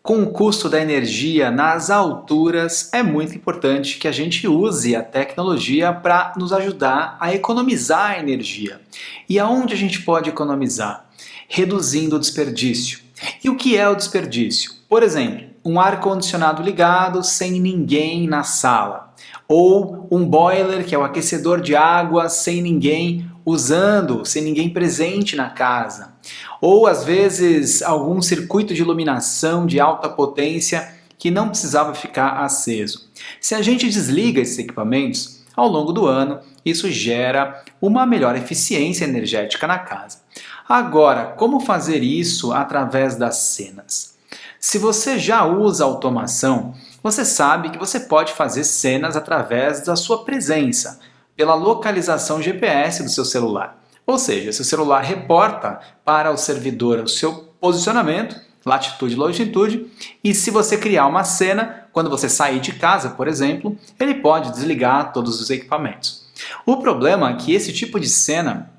Com o custo da energia nas alturas, é muito importante que a gente use a tecnologia para nos ajudar a economizar energia. E aonde a gente pode economizar? Reduzindo o desperdício. E o que é o desperdício? Por exemplo, um ar-condicionado ligado sem ninguém na sala. Ou um boiler, que é o aquecedor de água, sem ninguém usando, sem ninguém presente na casa. Ou às vezes algum circuito de iluminação de alta potência que não precisava ficar aceso. Se a gente desliga esses equipamentos, ao longo do ano, isso gera uma melhor eficiência energética na casa. Agora, como fazer isso através das cenas? Se você já usa automação, você sabe que você pode fazer cenas através da sua presença, pela localização GPS do seu celular. Ou seja, seu celular reporta para o servidor o seu posicionamento, latitude e longitude, e se você criar uma cena, quando você sair de casa, por exemplo, ele pode desligar todos os equipamentos. O problema é que esse tipo de cena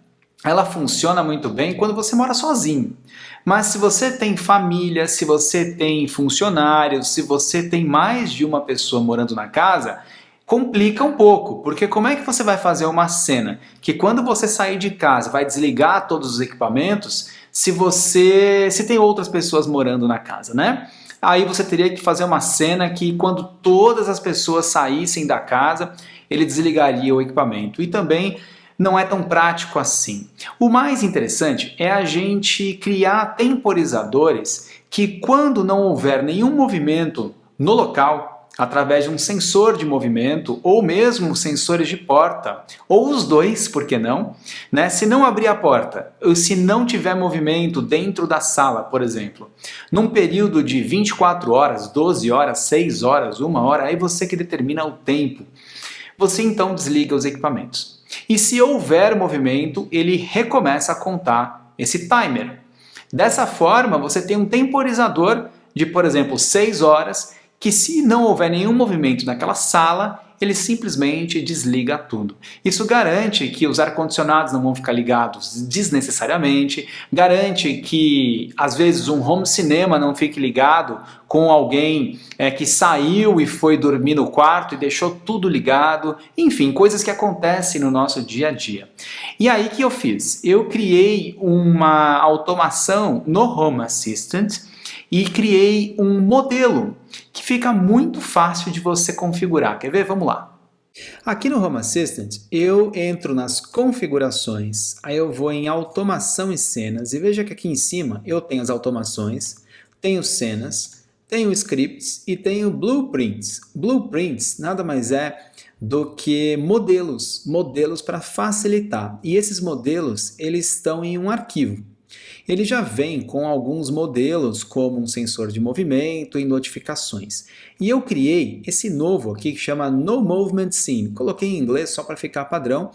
ela funciona muito bem quando você mora sozinho. Mas se você tem família, se você tem funcionários, se você tem mais de uma pessoa morando na casa, complica um pouco, porque como é que você vai fazer uma cena que quando você sair de casa vai desligar todos os equipamentos se tem outras pessoas morando na casa, né? Aí você teria que fazer uma cena que quando todas as pessoas saíssem da casa, ele desligaria o equipamento. E também não é tão prático assim. O mais interessante é a gente criar temporizadores que quando não houver nenhum movimento no local, através de um sensor de movimento ou mesmo sensores de porta, ou os dois, por que não? Né? Se não abrir a porta, ou se não tiver movimento dentro da sala, por exemplo, num período de 24 horas, 12 horas, 6 horas, 1 hora, aí você que determina o tempo, você então desliga os equipamentos. E se houver movimento, ele recomeça a contar esse timer. Dessa forma, você tem um temporizador de, por exemplo, 6 horas, que se não houver nenhum movimento naquela sala, ele simplesmente desliga tudo. Isso garante que os ar-condicionados não vão ficar ligados desnecessariamente, garante que às vezes um home cinema não fique ligado com alguém que saiu e foi dormir no quarto e deixou tudo ligado, enfim, coisas que acontecem no nosso dia a dia. E aí que eu fiz? Eu criei uma automação no Home Assistant e criei um modelo que fica muito fácil de você configurar. Quer ver? Vamos lá. Aqui no Home Assistant, eu entro nas configurações, aí eu vou em automação e cenas, e veja que aqui em cima eu tenho as automações, tenho cenas, tenho scripts e tenho blueprints. Blueprints nada mais é do que modelos para facilitar. E esses modelos, eles estão em um arquivo. Ele já vem com alguns modelos, como um sensor de movimento e notificações. E eu criei esse novo aqui que chama No Movement Scene. Coloquei em inglês só para ficar padrão,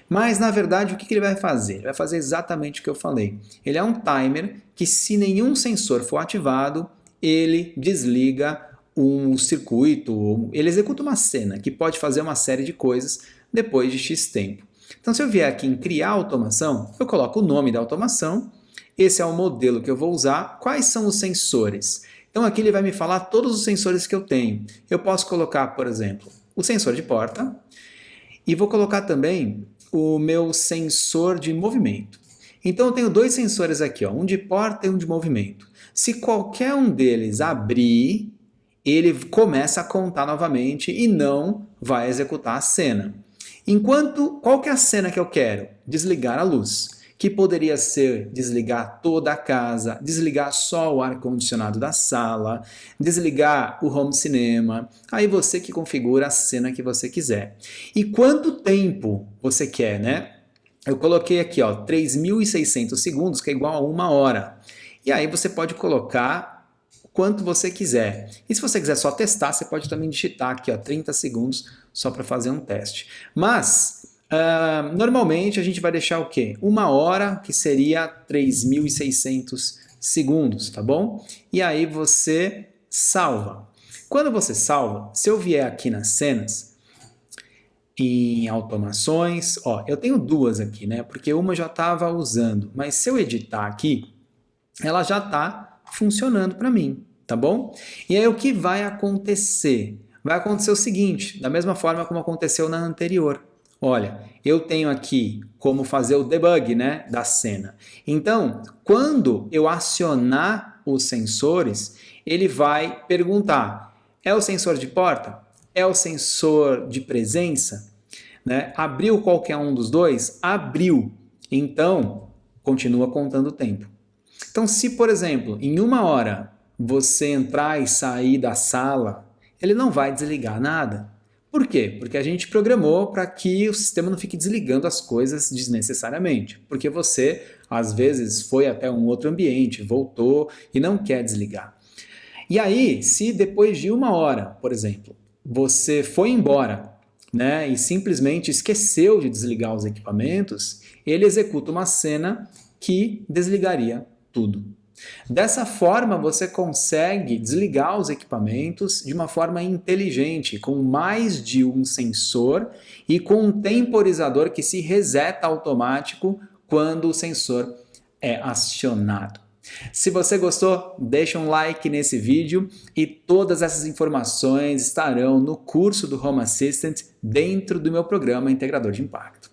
mas na verdade o que ele vai fazer? Ele vai fazer exatamente o que eu falei. Ele é um timer que se nenhum sensor for ativado, ele desliga um circuito, ele executa uma cena que pode fazer uma série de coisas depois de X tempo. Então se eu vier aqui em criar automação, eu coloco o nome da automação. Esse é o modelo que eu vou usar. Quais são os sensores? Então aqui ele vai me falar todos os sensores que eu tenho. Eu posso colocar, por exemplo, o sensor de porta e vou colocar também o meu sensor de movimento. Então eu tenho dois sensores aqui, ó, um de porta e um de movimento. Se qualquer um deles abrir, ele começa a contar novamente e não vai executar a cena. Qual que é a cena que eu quero? Desligar a luz. Que poderia ser desligar toda a casa, desligar só o ar-condicionado da sala, desligar o home cinema, aí você que configura a cena que você quiser. E quanto tempo você quer, né? Eu coloquei aqui, ó, 3.600 segundos, que é igual a 1 hora. E aí você pode colocar quanto você quiser. E se você quiser só testar, você pode também digitar aqui, ó, 30 segundos, só para fazer um teste. Mas normalmente a gente vai deixar o quê? 1 hora, que seria 3.600 segundos, tá bom? E aí você salva. Quando você salva, se eu vier aqui nas cenas, em automações, ó, eu tenho duas aqui, né? Porque uma eu já estava usando, mas se eu editar aqui, ela já está funcionando para mim. tá bom? E aí o que vai acontecer? Vai acontecer o seguinte, da mesma forma como aconteceu na anterior. Olha, eu tenho aqui como fazer o debug, né, da cena. Então, quando eu acionar os sensores, ele vai perguntar: é o sensor de porta? É o sensor de presença? Né? Abriu qualquer um dos dois? Abriu. Então, continua contando o tempo. Então, se, por exemplo, em 1 hora você entrar e sair da sala, ele não vai desligar nada. Por quê? Porque a gente programou para que o sistema não fique desligando as coisas desnecessariamente. Porque você, às vezes, foi até um outro ambiente, voltou e não quer desligar. E aí, se depois de 1 hora, por exemplo, você foi embora, né, e simplesmente esqueceu de desligar os equipamentos, ele executa uma cena que desligaria tudo. Dessa forma, você consegue desligar os equipamentos de uma forma inteligente, com mais de um sensor e com um temporizador que se reseta automático quando o sensor é acionado. Se você gostou, deixa um like nesse vídeo e todas essas informações estarão no curso do Home Assistant dentro do meu programa Integrador de Impacto.